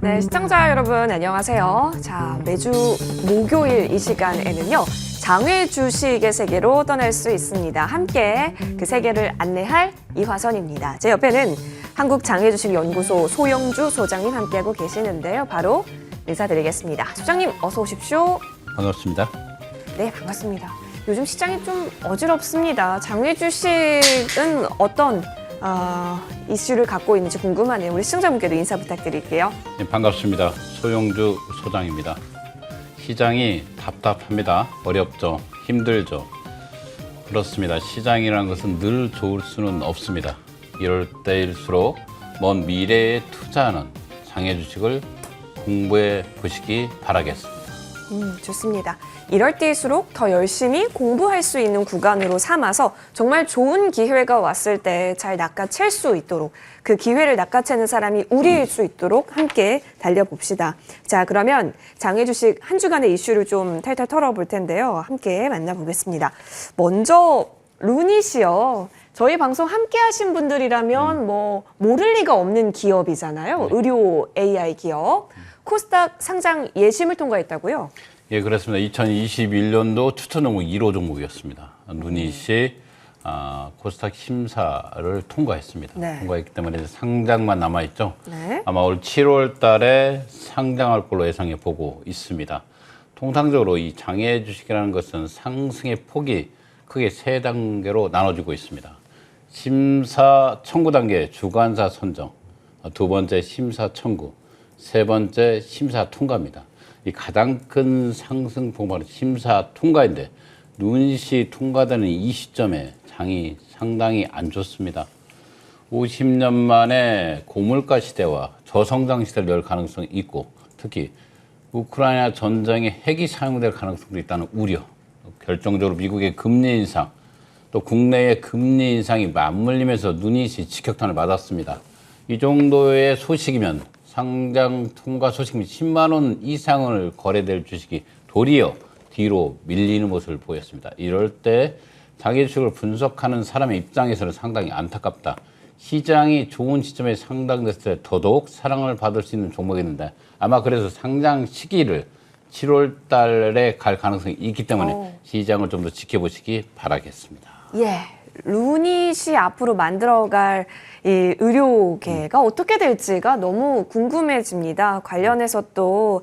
네, 시청자 여러분 안녕하세요. 자, 매주 목요일 이 시간에는요. 장외 주식의 세계로 떠날 수 있습니다. 함께 그 세계를 안내할 이화선입니다. 제 옆에는 한국장외주식연구소 소영주 소장님 함께하고 계시는데요. 바로 인사드리겠습니다. 소장님 어서 오십시오. 반갑습니다. 네, 반갑습니다. 요즘 시장이 좀 어지럽습니다. 장외 주식은 어떤 이슈를 갖고 있는지 궁금하네요. 우리 시청자분께도 인사 부탁드릴게요. 네, 반갑습니다. 소영주 소장입니다. 시장이 답답합니다. 어렵죠. 힘들죠. 그렇습니다. 시장이라는 것은 늘 좋을 수는 없습니다. 이럴 때일수록 먼 미래에 투자하는 장외 주식을 공부해 보시기 바라겠습니다. 좋습니다. 이럴 때일수록 더 열심히 공부할 수 있는 구간으로 삼아서 정말 좋은 기회가 왔을 때 잘 낚아챌 수 있도록 그 기회를 낚아채는 사람이 우리일 수 있도록 함께 달려봅시다. 자, 그러면 장외 주식 한 주간의 이슈를 좀 탈탈 털어볼 텐데요. 함께 만나보겠습니다. 먼저 루닛이요. 저희 방송 함께 하신 분들이라면 뭐 모를 리가 없는 기업이잖아요. 의료 AI 기업. 코스닥 상장 예심을 통과했다고요? 예, 그렇습니다. 2021년도 추천 종목 1호 종목이었습니다. 루닛이 코스닥 심사를 통과했습니다. 네. 통과했기 때문에 이제 상장만 남아있죠. 네. 아마 올 7월 달에 상장할 걸로 예상해 보고 있습니다. 통상적으로 이 장외 주식이라는 것은 상승의 폭이 크게 세 단계로 나눠지고 있습니다. 심사 청구 단계 주관사 선정, 두 번째 심사 청구, 세 번째 심사 통과입니다. 이 가장 큰 상승 폭발은 심사 통과인데 루닛이 통과되는 이 시점에 장이 상당히 안 좋습니다. 50년 만에 고물가 시대와 저성장 시대를 열 가능성이 있고 특히 우크라이나 전쟁에 핵이 사용될 가능성도 있다는 우려, 결정적으로 미국의 금리 인상, 또 국내의 금리 인상이 맞물리면서 루닛이 직격탄을 맞았습니다. 이 정도의 소식이면 상장 통과 소식이 10만 원 이상을 거래될 주식이 도리어 뒤로 밀리는 모습을 보였습니다. 이럴 때 장외 주식을 분석하는 사람의 입장에서는 상당히 안타깝다. 시장이 좋은 시점에 상장됐을 때 더더욱 사랑을 받을 수 있는 종목이었는데 아마 그래서 상장 시기를 7월 달에 갈 가능성이 있기 때문에 시장을 좀 더 지켜보시기 바라겠습니다. 예, 루닛이 앞으로 만들어갈 이 의료계가 어떻게 될지가 너무 궁금해집니다. 관련해서 또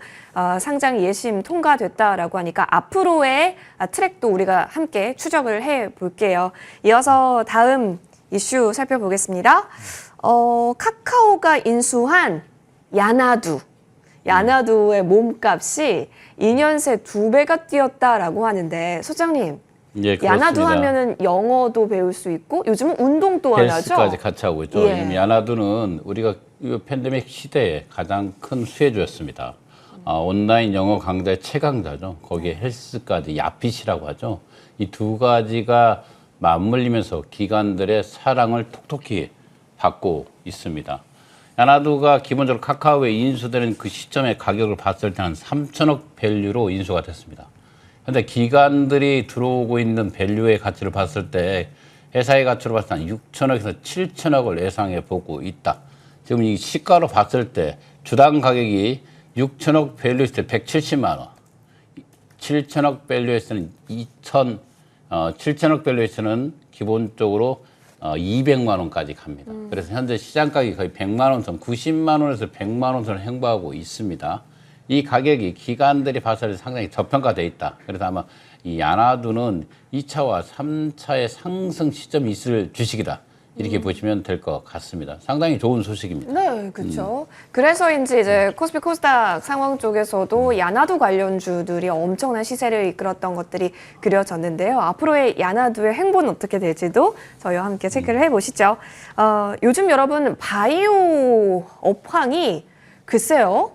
상장 예심 통과됐다라고 하니까 앞으로의 트랙도 우리가 함께 추적을 해볼게요. 이어서 다음 이슈 살펴보겠습니다. 카카오가 인수한 야나두의 몸값이 2년 새 2배가 뛰었다라고 하는데 소장님, 예, 야나두 하면은 영어도 배울 수 있고 요즘은 운동도 하나죠? 헬스까지 같이 하고 있죠. 예. 야나두는 우리가 이 팬데믹 시대에 가장 큰 수혜주였습니다. 온라인 영어 강좌의 최강자죠. 거기에 헬스까지 야핏이라고 하죠. 이 두 가지가 맞물리면서 기관들의 사랑을 톡톡히 받고 있습니다. 야나두가 기본적으로 카카오에 인수되는 그 시점의 가격을 봤을 때 한 3천억 밸류로 인수가 됐습니다. 그런데 기관들이 들어오고 있는 밸류의 가치를 봤을 때 회사의 가치로 봤을 때 한 6천억에서 7천억을 예상해 보고 있다. 지금 이 시가로 봤을 때 주당 가격이 6천억 밸류했을 때 170만 원, 7천억 밸류했을 때는 7천억 밸류에서는 기본적으로 200만 원까지 갑니다. 그래서 현재 시장 가격이 거의 100만 원 선, 90만 원에서 100만 원 선을 행보하고 있습니다. 이 가격이 기관들이 봤을 때 상당히 저평가되어 있다. 그래서 아마 이 야나두는 2차와 3차의 상승 시점이 있을 주식이다. 이렇게 보시면 될 것 같습니다. 상당히 좋은 소식입니다. 네, 그렇죠. 그래서인지 이제 코스피 코스닥 상황 쪽에서도 야나두 관련주들이 엄청난 시세를 이끌었던 것들이 그려졌는데요. 앞으로의 야나두의 행보는 어떻게 될지도 저희와 함께 체크를 해보시죠. 요즘 여러분 바이오 업황이 글쎄요.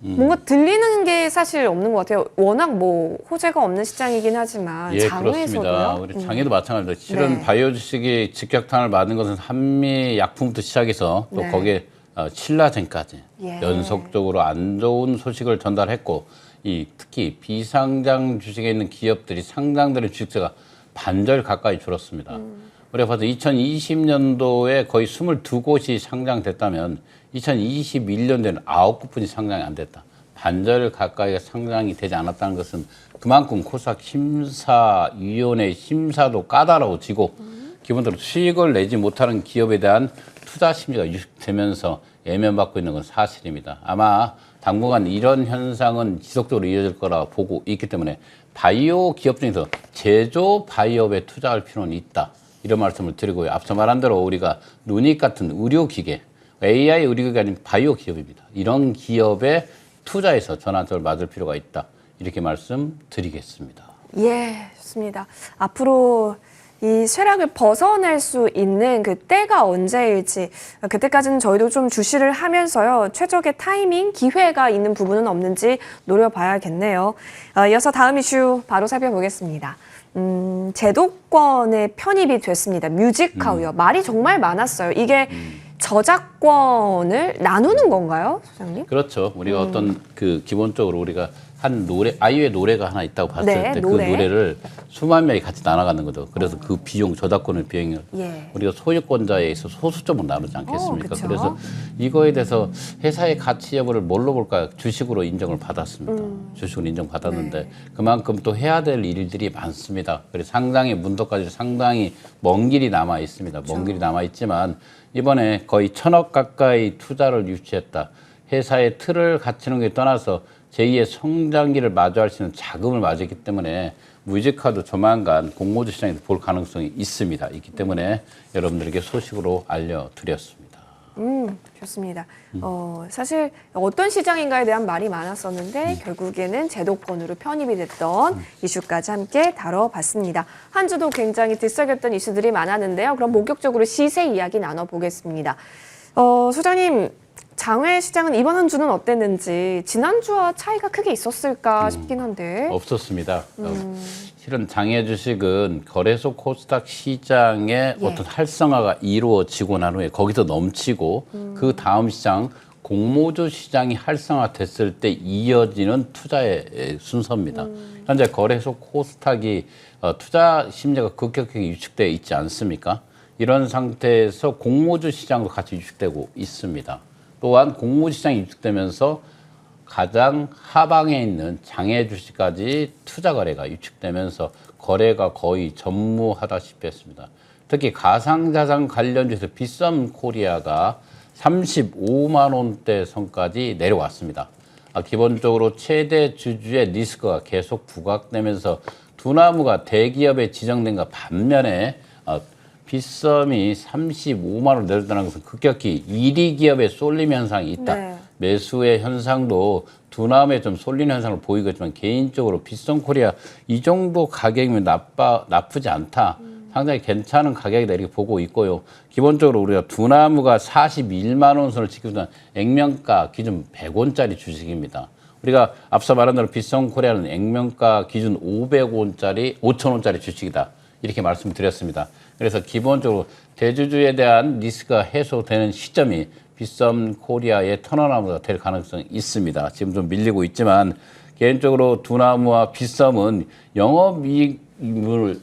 뭔가 들리는 게 사실 없는 것 같아요. 워낙 뭐 호재가 없는 시장이긴 하지만 예, 장외에서도요. 그렇습니다. 우리 장외도 마찬가지입니다. 실은 네. 바이오 주식이 직격탄을 맞은 것은 한미 약품부터 시작해서 또 네. 거기에 신라젠까지 예. 연속적으로 안 좋은 소식을 전달했고 이 특히 비상장 주식에 있는 기업들이 상장되는 주식수가 반절 가까이 줄었습니다. 우리가 봐서 2020년도에 거의 22곳이 상장됐다면 2021년도에는 9곳뿐이 상장이 안 됐다. 반절 가까이가 상장이 되지 않았다는 것은 그만큼 코스닥 심사위원회 심사도 까다로워지고 기본적으로 수익을 내지 못하는 기업에 대한 투자 심리가 유축되면서 예면받고 있는 건 사실입니다. 아마 당분간 이런 현상은 지속적으로 이어질 거라 보고 있기 때문에 바이오 기업 중에서 제조 바이오업에 투자할 필요는 있다. 이런 말씀을 드리고요. 앞서 말한 대로 우리가 누닉 같은 의료기계, AI 의료기계가 아닌 바이오 기업입니다. 이런 기업에 투자해서 전환점을 맞을 필요가 있다. 이렇게 말씀드리겠습니다. 예, 좋습니다. 앞으로 이 쇠락을 벗어날 수 있는 그 때가 언제일지 그때까지는 저희도 좀 주시를 하면서요. 최적의 타이밍, 기회가 있는 부분은 없는지 노려봐야겠네요. 이어서 다음 이슈 바로 살펴보겠습니다. 제도권에 편입이 됐습니다. 뮤직하우요. 말이 정말 많았어요. 이게 저작권을 나누는 건가요, 소장님? 그렇죠. 우리가 어떤 그 기본적으로 우리가 한 노래, 아이유의 노래가 하나 있다고 봤을 네, 때 그 노래. 노래를 수만 명이 같이 나눠가는 거죠. 그래서 그 비용, 저작권의 비용을 예. 우리가 소유권자에 있어 소수점으로 나누지 않겠습니까? 그쵸. 그래서 이거에 대해서 회사의 가치 여부를 뭘로 볼까요? 주식으로 인정을 받았습니다. 주식으로 인정받았는데 네. 그만큼 또 해야 될 일들이 많습니다. 그래서 상당히 문턱까지 상당히 먼 길이 남아 있습니다. 먼 길이 남아 있지만 이번에 거의 1,000억 가까이 투자를 유치했다. 회사의 틀을 갖추는 게 떠나서 제2의 성장기를 마주할 수 있는 자금을 마주했기 때문에 뮤직카도 조만간 공모주 시장에서 볼 가능성이 있습니다. 있기 때문에 여러분들에게 소식으로 알려드렸습니다. 좋습니다. 사실 어떤 시장인가에 대한 말이 많았었는데 결국에는 제도권으로 편입이 됐던 이슈까지 함께 다뤄봤습니다. 한 주도 굉장히 들썩였던 이슈들이 많았는데요. 그럼 본격적으로 시세 이야기 나눠보겠습니다. 소장님, 장외 시장은 이번 한 주는 어땠는지 지난주와 차이가 크게 있었을까 싶긴 한데. 없었습니다. 실은 장외 주식은 거래소 코스닥 시장의 예. 어떤 활성화가 이루어지고 난 후에 거기서 넘치고 그 다음 시장 공모주 시장이 활성화됐을 때 이어지는 투자의 순서입니다. 현재 거래소 코스닥이 투자 심리가 급격하게 유축되어 있지 않습니까? 이런 상태에서 공모주 시장도 같이 유축되고 있습니다. 또한 공모주 시장이 유축되면서 가장 하방에 있는 장외 주식까지 투자 거래가 유축되면서 거래가 거의 전무하다시피 했습니다. 특히 가상자산 관련주에서 비썸 코리아가 35만 원대 선까지 내려왔습니다. 기본적으로 최대 주주의 리스크가 계속 부각되면서 두나무가 대기업에 지정된가 반면에 빗썸이 35만 원 내렸다는 것은 급격히 1위 기업에 쏠림 현상이 있다. 네. 매수의 현상도 두나무에 좀 쏠리는 현상을 보이겠지만 개인적으로 빗썸 코리아 이 정도 가격이면 나쁘지 않다. 상당히 괜찮은 가격이다 이렇게 보고 있고요. 기본적으로 우리가 두나무가 41만 원 선을 지키고 있는 액면가 기준 100원짜리 주식입니다. 우리가 앞서 말한 대로 빗썸 코리아는 액면가 기준 500원짜리, 5,000원짜리 주식이다. 이렇게 말씀드렸습니다. 그래서 기본적으로 대주주에 대한 리스크가 해소되는 시점이 빗썸 코리아의 턴어라운드가 될 가능성이 있습니다. 지금 좀 밀리고 있지만 개인적으로 두나무와 빗썸은 영업이익률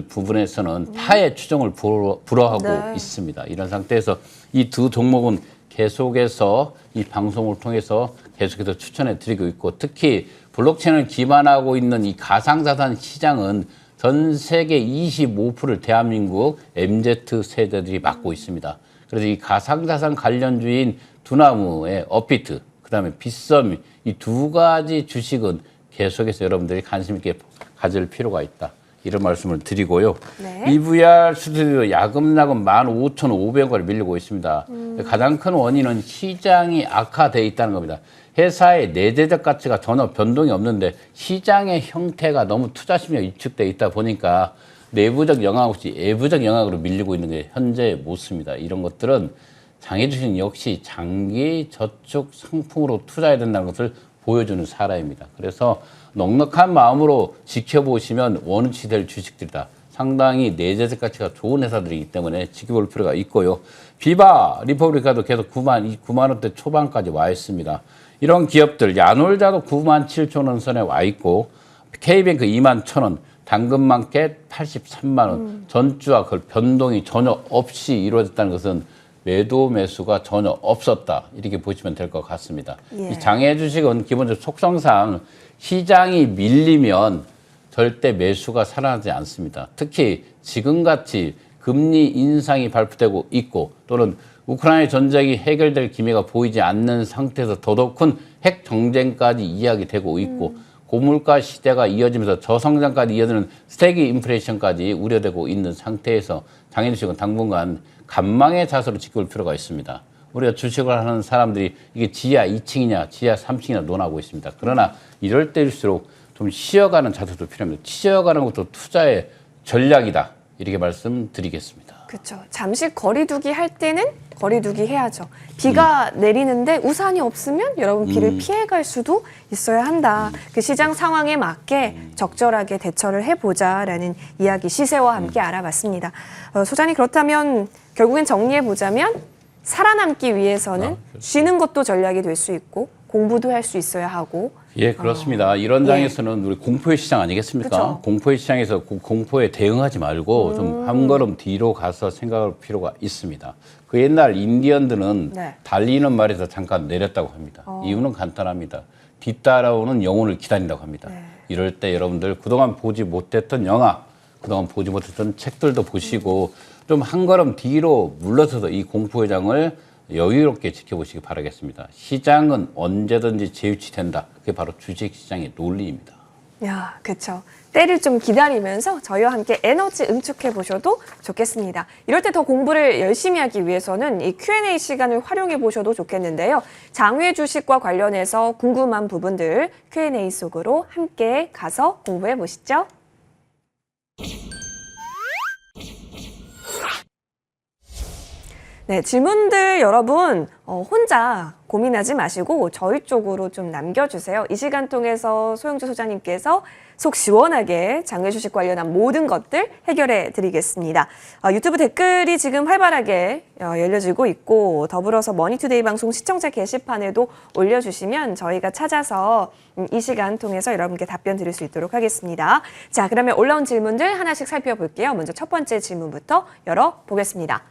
부분에서는 타의 추정을 불허하고 네. 있습니다. 이런 상태에서 이 두 종목은 계속해서 이 방송을 통해서 계속해서 추천해 드리고 있고 특히 블록체인을 기반하고 있는 이 가상자산 시장은 전 세계 25%를 대한민국 MZ 세대들이 맡고 있습니다. 그래서 이 가상자산 관련주인 두나무의 업비트, 그다음에 빗썸 이 두 가지 주식은 계속해서 여러분들이 관심 있게 가질 필요가 있다. 이런 말씀을 드리고요. 네. EVR 수수료 야금야금 15,500원을 밀리고 있습니다. 가장 큰 원인은 시장이 악화되어 있다는 겁니다. 회사의 내재적 가치가 전혀 변동이 없는데 시장의 형태가 너무 투자 심리가 위축되어 있다 보니까 내부적 영향 없이 외부적 영향으로 밀리고 있는 게 현재의 모습입니다. 이런 것들은 장외 주식 역시 장기 저축 상품으로 투자해야 된다는 것을 보여주는 사례입니다. 그래서 넉넉한 마음으로 지켜보시면 원위치 될 주식들이다. 상당히 내재적 가치가 좋은 회사들이기 때문에 지켜볼 필요가 있고요. 비바, 리퍼블리카도 계속 9만 원대 초반까지 와 있습니다. 이런 기업들, 야놀자도 9만 7천 원 선에 와 있고, K뱅크 2만 1천 원, 당근마켓 83만 원. 전주와 그 변동이 전혀 없이 이루어졌다는 것은 매도 매수가 전혀 없었다. 이렇게 보시면 될 것 같습니다. 예. 이 장외 주식은 기본적으로 속성상 시장이 밀리면 절대 매수가 살아나지 않습니다. 특히 지금같이 금리 인상이 발표되고 있고 또는 우크라이나 전쟁이 해결될 기미가 보이지 않는 상태에서 더더욱 큰 핵 정쟁까지 이야기되고 있고 고물가 시대가 이어지면서 저성장까지 이어지는 스태기 인플레이션까지 우려되고 있는 상태에서 장외 주식은 당분간 간망의 자세로 지켜볼 필요가 있습니다. 우리가 주식을 하는 사람들이 이게 지하 2층이냐 지하 3층이냐 논하고 있습니다. 그러나 이럴 때일수록 좀 쉬어가는 자세도 필요합니다. 쉬어가는 것도 투자의 전략이다. 이렇게 말씀드리겠습니다. 그렇죠. 잠시 거리두기 할 때는 거리두기 해야죠. 비가 내리는데 우산이 없으면 여러분 비를 피해갈 수도 있어야 한다. 그 시장 상황에 맞게 적절하게 대처를 해보자라는 이야기 시세와 함께 알아봤습니다. 소장님 그렇다면 결국엔 정리해보자면 살아남기 위해서는 쉬는 것도 전략이 될 수 있고 공부도 할 수 있어야 하고 예, 그렇습니다. 이런 장에서는 우리 공포의 시장 아니겠습니까? 그쵸. 공포의 시장에서 공포에 대응하지 말고 좀 한 걸음 뒤로 가서 생각할 필요가 있습니다. 그 옛날 인디언들은 네. 달리는 말에서 잠깐 내렸다고 합니다. 이유는 간단합니다. 뒤따라오는 영혼을 기다린다고 합니다. 이럴 때 여러분들 그동안 보지 못했던 영화, 그동안 보지 못했던 책들도 보시고 좀 한 걸음 뒤로 물러서서 이 공포의 장을 여유롭게 지켜보시기 바라겠습니다. 시장은 언제든지 재유치된다. 그게 바로 주식시장의 논리입니다. 야, 그렇죠. 때를 좀 기다리면서 저희와 함께 에너지 응축해 보셔도 좋겠습니다. 이럴 때 더 공부를 열심히 하기 위해서는 이 Q&A 시간을 활용해 보셔도 좋겠는데요. 장외 주식과 관련해서 궁금한 부분들 Q&A 속으로 함께 가서 공부해 보시죠. 네, 질문들 여러분 혼자 고민하지 마시고 저희 쪽으로 좀 남겨주세요. 이 시간 통해서 소영주 소장님께서 속 시원하게 장외 주식 관련한 모든 것들 해결해 드리겠습니다. 유튜브 댓글이 지금 활발하게 열려지고 있고 더불어서 머니투데이 방송 시청자 게시판에도 올려주시면 저희가 찾아서 이 시간 통해서 여러분께 답변 드릴 수 있도록 하겠습니다. 자, 그러면 올라온 질문들 하나씩 살펴볼게요. 먼저 첫 번째 질문부터 열어보겠습니다.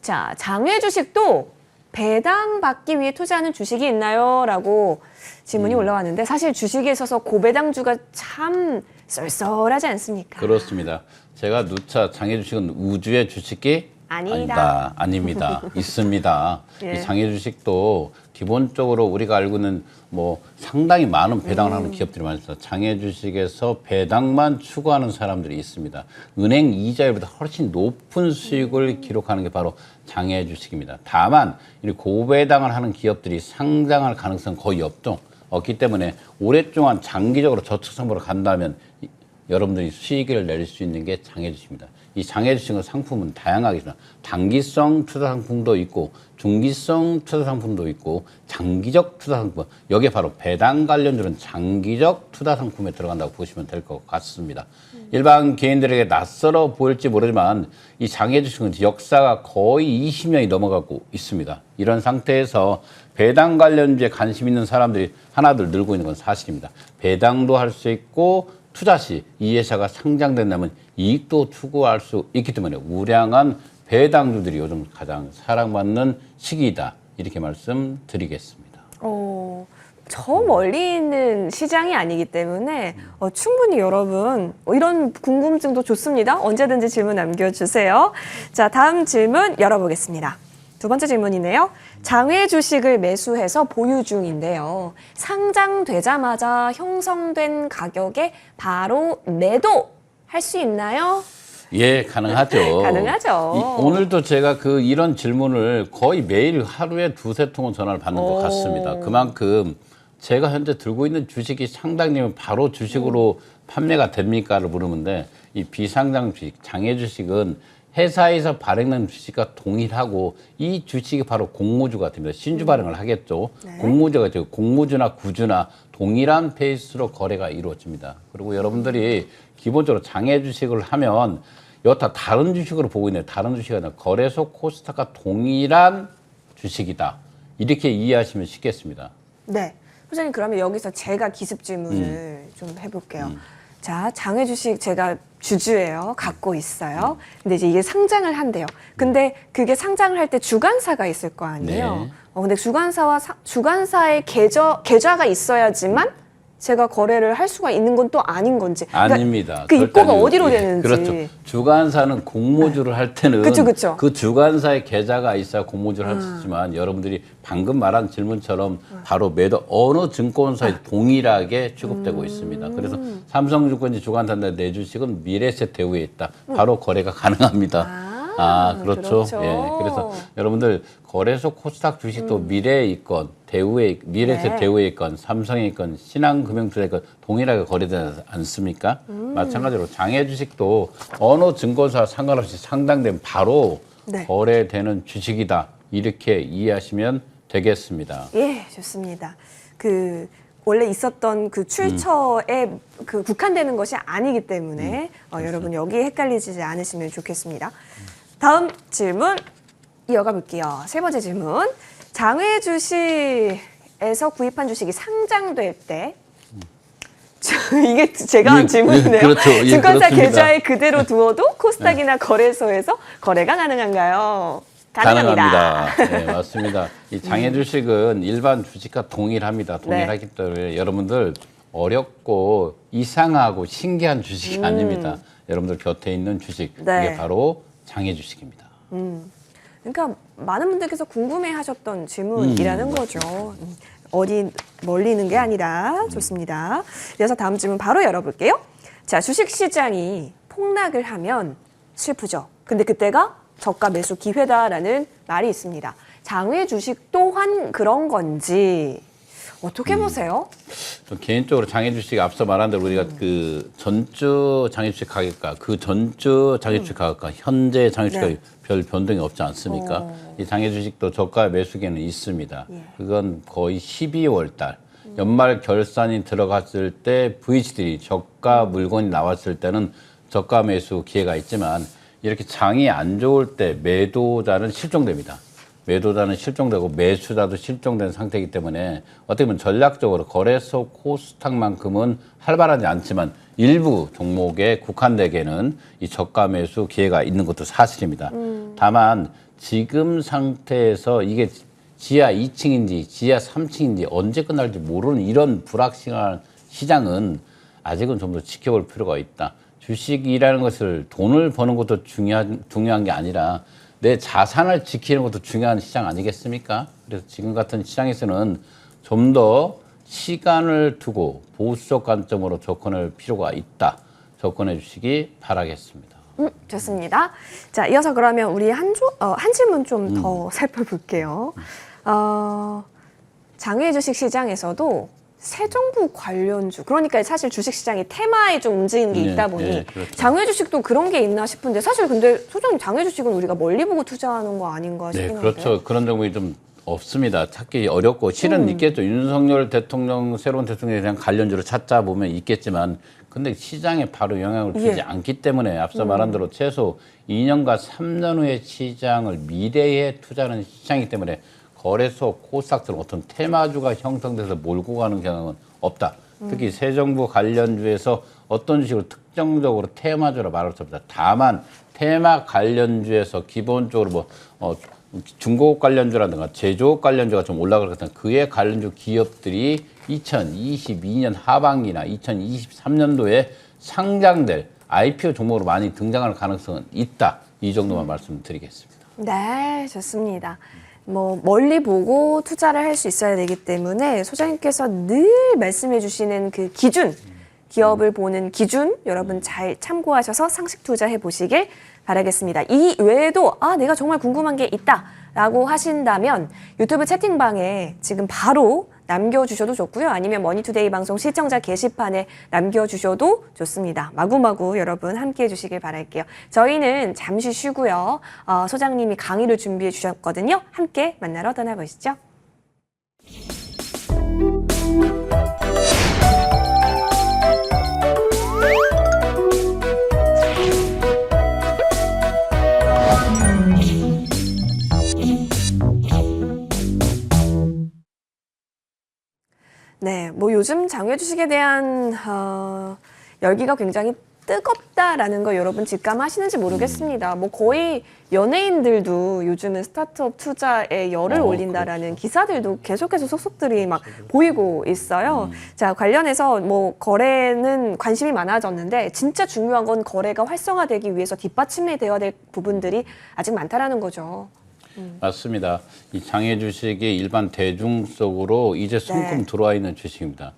자, 장외 주식도 배당 받기 위해 투자하는 주식이 있나요? 라고 질문이 올라왔는데 사실 주식에 있어서 고배당주가 참 썰썰하지 않습니까? 그렇습니다. 제가 누차 장외 주식은 우주의 주식이 아니다. 아닙니다. 있습니다. 예. 이 장외 주식도 기본적으로 우리가 알고 있는 뭐 상당히 많은 배당을 하는 기업들이 많습니다. 장외 주식에서 배당만 추구하는 사람들이 있습니다. 은행 이자율보다 훨씬 높은 수익을 기록하는 게 바로 장외 주식입니다. 다만 이 고배당을 하는 기업들이 상장할 가능성은 거의 없기 때문에 오랫동안 장기적으로 저축성보로 간다면 여러분들이 수익을 낼 수 있는 게 장외 주식입니다. 이 장외 주식은 상품은 다양하게 있습니다. 단기성 투자 상품도 있고 중기성 투자 상품도 있고 장기적 투자 상품. 여기에 바로 배당 관련주는 장기적 투자 상품에 들어간다고 보시면 될 것 같습니다. 일반 개인들에게 낯설어 보일지 모르지만 이 장외 주식은 역사가 거의 20년이 넘어가고 있습니다. 이런 상태에서 배당 관련주에 관심 있는 사람들이 하나둘 늘고 있는 건 사실입니다. 배당도 할 수 있고 투자 시 이 회사가 상장된다면 이익도 추구할 수 있기 때문에 우량한 배당주들이 요즘 가장 사랑받는 시기이다. 이렇게 말씀드리겠습니다. 저 멀리 있는 시장이 아니기 때문에 충분히 여러분 이런 궁금증도 좋습니다. 언제든지 질문 남겨주세요. 자, 다음 질문 열어보겠습니다. 두 번째 질문이네요. 장외 주식을 매수해서 보유 중인데요. 상장되자마자 형성된 가격에 바로 매도할 수 있나요? 예, 가능하죠. 가능하죠. 오늘도 제가 이런 질문을 거의 매일 하루에 두세 통은 전화를 받는 것 같습니다. 그만큼 제가 현재 들고 있는 주식이 상당되면 바로 주식으로 판매가 됩니까를 물으는데 이 비상장 주식, 장외 주식은 회사에서 발행된 주식과 동일하고 이 주식이 바로 공모주가 됩니다. 신주 발행을 하겠죠. 네. 공모주가 되고 공모주나 구주나 동일한 페이스로 거래가 이루어집니다. 그리고 여러분들이 기본적으로 장외 주식을 하면 여타 다른 주식으로 보고 있는데 다른 주식이 아니라 거래소 코스닥과 동일한 주식이다. 이렇게 이해하시면 쉽겠습니다. 네. 소장님 그러면 여기서 제가 기습 질문을 좀 해볼게요. 자, 장외 주식 제가 주주예요. 갖고 있어요. 근데 이제 이게 상장을 한대요. 근데 그게 상장을 할 때 주관사가 있을 거 아니에요. 네. 근데 주관사의 계좌가 있어야지만 제가 거래를 할 수가 있는 건 또 아닌 건지. 아닙니다. 그 입고가 절대 어디로 예, 되는지. 그렇죠. 주관사는 공모주를 할 때는 그쵸. 그 주관사의 계좌가 있어야 공모주를 할 수 있지만 여러분들이 방금 말한 질문처럼 바로 어느 증권사에 동일하게 취급되고 있습니다. 그래서 삼성증권이 주관사인데 내 주식은 미래에셋 대우에 있다. 바로 거래가 가능합니다. 그렇죠. 예. 그래서 여러분들 거래소 코스닥 주식도 미래에 있건 미래에셋 네. 대우에 있건 삼성에 있건 신한금융투자에 있건 동일하게 거래되지 않습니까? 마찬가지로 장외 주식도 어느 증권사와 상관없이 상장되면 바로 네. 거래되는 주식이다. 이렇게 이해하시면 되겠습니다. 예, 좋습니다. 원래 있었던 그 출처에 국한되는 것이 아니기 때문에 여러분 여기 헷갈리지 않으시면 좋겠습니다. 다음 질문 이어가 볼게요. 세 번째 질문. 장외 주식에서 구입한 주식이 상장될 때 이게 제가 한 질문이네요. 그렇죠. 예, 증권사 그렇습니다. 계좌에 그대로 두어도 코스닥이나 거래소에서 거래가 가능한가요? 가능합니다. 네, 맞습니다. 이 장외 주식은 일반 주식과 동일합니다. 동일하기 때문에 여러분들 어렵고 이상하고 신기한 주식이 아닙니다. 여러분들 곁에 있는 주식, 네. 이게 바로 장외 주식입니다. 그러니까 많은 분들께서 궁금해하셨던 질문이라는 거죠. 어디 멀리 있는 게 아니라 좋습니다. 이어서 다음 질문 바로 열어볼게요. 자, 주식 시장이 폭락을 하면 슬프죠. 근데 그때가 저가 매수 기회다라는 말이 있습니다. 장외 주식 또한 그런 건지 어떻게 보세요? 저 개인적으로 장외 주식 앞서 말한 대로 우리가 그 전주 장외 주식 가격과 그 전주 장외 주식 가격과 현재 장외 주식 가격 별 변동이 없지 않습니까? 이 장외 주식도 저가 매수기는 있습니다. 그건 거의 12월 달 연말 결산이 들어갔을 때 VH들이 저가 물건이 나왔을 때는 저가 매수 기회가 있지만 이렇게 장이 안 좋을 때 매도자는 실종됩니다. 매도자는 실종되고 매수자도 실종된 상태이기 때문에 어떻게 보면 전략적으로 거래소 코스닥만큼은 활발하지 않지만 일부 종목에 국한되게는 이 저가 매수 기회가 있는 것도 사실입니다. 다만 지금 상태에서 이게 지하 2층인지 지하 3층인지 언제 끝날지 모르는 이런 불확실한 시장은 아직은 좀 더 지켜볼 필요가 있다. 주식이라는 것을 돈을 버는 것도 중요한 게 아니라 내 자산을 지키는 것도 중요한 시장 아니겠습니까? 그래서 지금 같은 시장에서는 좀 더 시간을 두고 보수적 관점으로 접근할 필요가 있다. 접근해 주시기 바라겠습니다. 좋습니다. 자, 이어서 그러면 우리 한 질문 좀 더 살펴볼게요. 장외 주식 시장에서도 새 정부 관련주, 그러니까 사실 주식 시장이 테마에 좀 움직이는 게 있다 보니 그렇죠. 장외 주식도 그런 게 있나 싶은데 사실 근데 소장님 장외 주식은 우리가 멀리 보고 투자하는 거 아닌가 네, 싶긴 한데. 그렇죠. 그런 종목이 좀 없습니다. 찾기 어렵고 실은 있겠죠. 윤석열 대통령 새로운 대통령에 대한 관련주를 찾자 보면 있겠지만 근데 시장에 바로 영향을 주지 않기 때문에 앞서 말한 대로 최소 2년과 3년 후의 시장을 미래에 투자하는 시장이기 때문에 거래소, 코스닥처럼 어떤 테마주가 형성돼서 몰고 가는 경향은 없다. 특히 새 정부 관련주에서 어떤 주식을 특정적으로 테마주라 말할 수 없다. 다만 테마 관련주에서 기본적으로 중고업 관련주라든가 제조업 관련주가 좀 올라갈 것 같은 그에 관련주 기업들이 2022년 하반기나 2023년도에 상장될 IPO 종목으로 많이 등장할 가능성은 있다. 이 정도만 말씀드리겠습니다. 네, 좋습니다. 멀리 보고 투자를 할 수 있어야 되기 때문에 소장님께서 늘 말씀해 주시는 그 기준, 기업을 보는 기준 여러분 잘 참고하셔서 상식 투자해 보시길 바라겠습니다. 이 외에도 내가 정말 궁금한 게 있다라고 하신다면 유튜브 채팅방에 지금 바로 남겨주셔도 좋고요. 아니면 머니투데이 방송 시청자 게시판에 남겨주셔도 좋습니다. 마구마구 여러분 함께해 주시길 바랄게요. 저희는 잠시 쉬고요. 소장님이 강의를 준비해 주셨거든요. 함께 만나러 떠나보시죠. 네, 요즘 장외 주식에 대한 열기가 굉장히 뜨겁다라는 거 여러분 직감하시는지 모르겠습니다. 뭐 거의 연예인들도 요즘은 스타트업 투자에 열을 올린다라는 기사들도 계속해서 속속들이 막 보이고 있어요. 자, 관련해서 뭐 거래는 관심이 많아졌는데 진짜 중요한 건 거래가 활성화되기 위해서 뒷받침이 되어야 될 부분들이 아직 많다라는 거죠. 맞습니다. 이 장외 주식이 일반 대중 속으로 이제 손금 들어와 있는 주식입니다.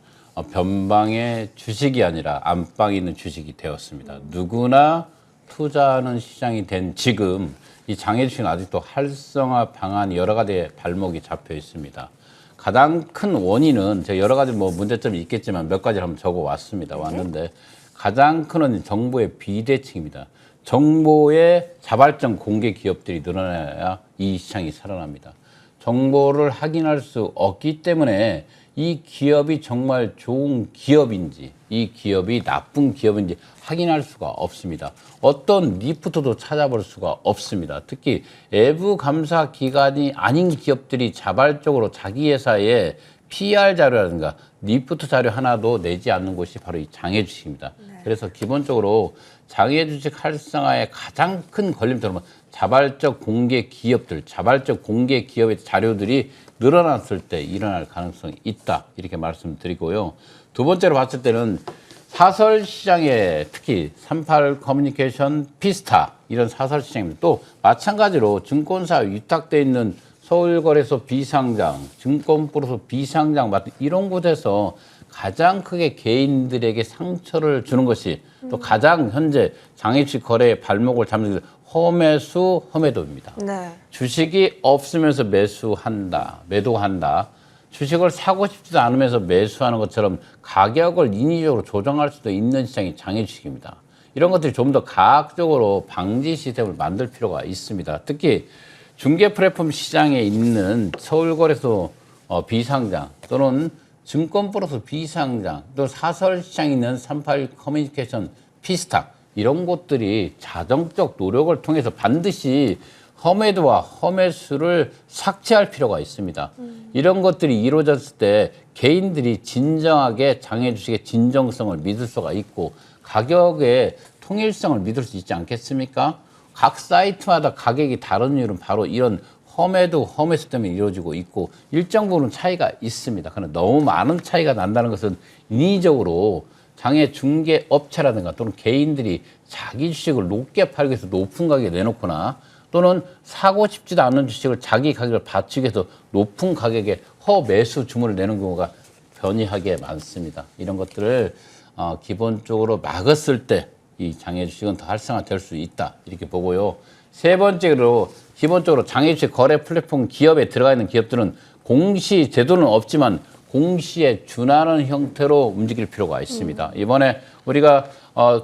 변방의 주식이 아니라 안방에 있는 주식이 되었습니다. 누구나 투자하는 시장이 된 지금 이 장외 주식은 아직도 활성화 방안 여러 가지의 발목이 잡혀 있습니다. 가장 큰 원인은 제가 여러 가지 뭐 문제점이 있겠지만 몇 가지를 한번 적어 왔는데 가장 큰 원인은 정보의 비대칭입니다. 정보의 자발적 공개 기업들이 늘어나야 이 시장이 살아납니다. 정보를 확인할 수 없기 때문에 이 기업이 정말 좋은 기업인지 이 기업이 나쁜 기업인지 확인할 수가 없습니다. 어떤 리포트도 찾아볼 수가 없습니다. 특히 외부 감사 기관이 아닌 기업들이 자발적으로 자기 회사에 PR 자료라든가 리포트 자료 하나도 내지 않는 곳이 바로 이 장외 주식입니다. 그래서 기본적으로 장외 주식 활성화의 가장 큰 걸림돌은 자발적 공개 기업들, 자발적 공개 기업의 자료들이 늘어났을 때 일어날 가능성이 있다. 이렇게 말씀드리고요. 두 번째로 봤을 때는 사설 시장에 특히 38 커뮤니케이션, 피스타 이런 사설 시장입니다. 또 마찬가지로 증권사 위탁돼 있는 서울거래소 비상장, 증권부로서 비상장 같은 이런 곳에서 가장 크게 개인들에게 상처를 주는 것이 또 가장 현재 장외주식 거래의 발목을 잡는 험매수, 험매도입니다. 네. 주식이 없으면서 매도한다. 주식을 사고 싶지도 않으면서 매수하는 것처럼 가격을 인위적으로 조정할 수도 있는 시장이 장외주식입니다. 이런 것들이 좀 더 과학적으로 방지 시스템을 만들 필요가 있습니다. 특히 중개 플랫폼 시장에 있는 서울거래소 비상장 또는 증권부로서 비상장 또 사설 시장에 있는 38 커뮤니케이션 피스타 이런 곳들이 자정적 노력을 통해서 반드시 험매도와 험매수를 삭제할 필요가 있습니다. 이런 것들이 이루어졌을 때 개인들이 진정하게 장외 주식의 진정성을 믿을 수가 있고 가격의 통일성을 믿을 수 있지 않겠습니까? 각 사이트마다 가격이 다른 이유는 바로 이런 험매도, 험매수 때문에 이루어지고 있고 일정 부분 차이가 있습니다. 그러나 너무 많은 차이가 난다는 것은 인위적으로 장외 중개 업체라든가 또는 개인들이 자기 주식을 높게 팔기 위해서 높은 가격에 내놓거나 또는 사고 싶지도 않는 주식을 자기 가격을 받치기 위해서 높은 가격에 허매수 주문을 내는 경우가 변이하게 많습니다. 이런 것들을 기본적으로 막았을 때 이 장외 주식은 더 활성화될 수 있다 이렇게 보고요. 세 번째로 기본적으로 장외 주식 거래 플랫폼 기업에 들어가 있는 기업들은 공시 제도는 없지만 공시에 준하는 형태로 움직일 필요가 있습니다. 이번에 우리가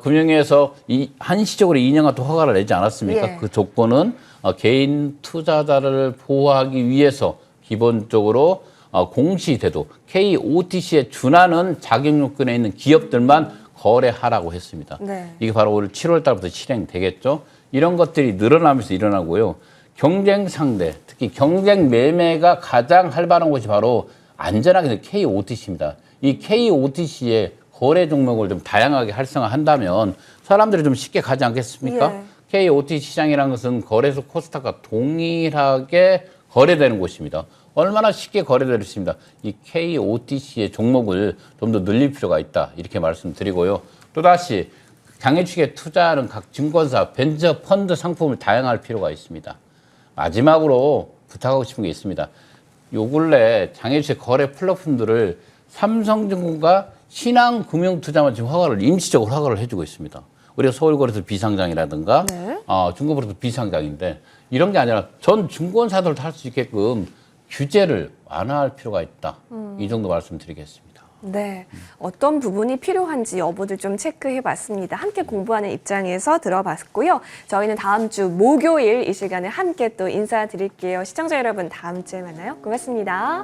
금융위에서 한시적으로 2년간 또 허가를 내지 않았습니까? 예. 그 조건은 개인 투자자를 보호하기 위해서 기본적으로 공시제도 KOTC에 준하는 자격 요건에 있는 기업들만 거래하라고 했습니다. 네. 이게 바로 올 7월 달부터 실행되겠죠. 이런 것들이 늘어나면서 일어나고요. 경쟁 상대, 특히 경쟁 매매가 가장 활발한 곳이 바로 안전하게 KOTC입니다. 이 KOTC의 거래 종목을 좀 다양하게 활성화한다면 사람들이 좀 쉽게 가지 않겠습니까? 예. KOTC 시장이라는 것은 거래소 코스닥과 동일하게 거래되는 곳입니다. 얼마나 쉽게 거래될 수 있습니다. 이 KOTC의 종목을 좀 더 늘릴 필요가 있다. 이렇게 말씀드리고요. 또다시 장외주식에 투자하는 각 증권사, 벤처 펀드 상품을 다양할 필요가 있습니다. 마지막으로 부탁하고 싶은 게 있습니다. 요 근래 장외주식 거래 플랫폼들을 삼성증권과 신한금융투자만 지금 임시적으로 허가를 해주고 있습니다. 우리가 서울거래소 비상장이라든가 네. 증권거래소 비상장인데 이런 게 아니라 전 증권사들도 할 수 있게끔 규제를 완화할 필요가 있다. 이 정도 말씀드리겠습니다. 네, 어떤 부분이 필요한지 여부를 좀 체크해봤습니다. 함께 공부하는 입장에서 들어봤고요. 저희는 다음 주 목요일 이 시간에 함께 또 인사드릴게요. 시청자 여러분, 다음 주에 만나요. 고맙습니다.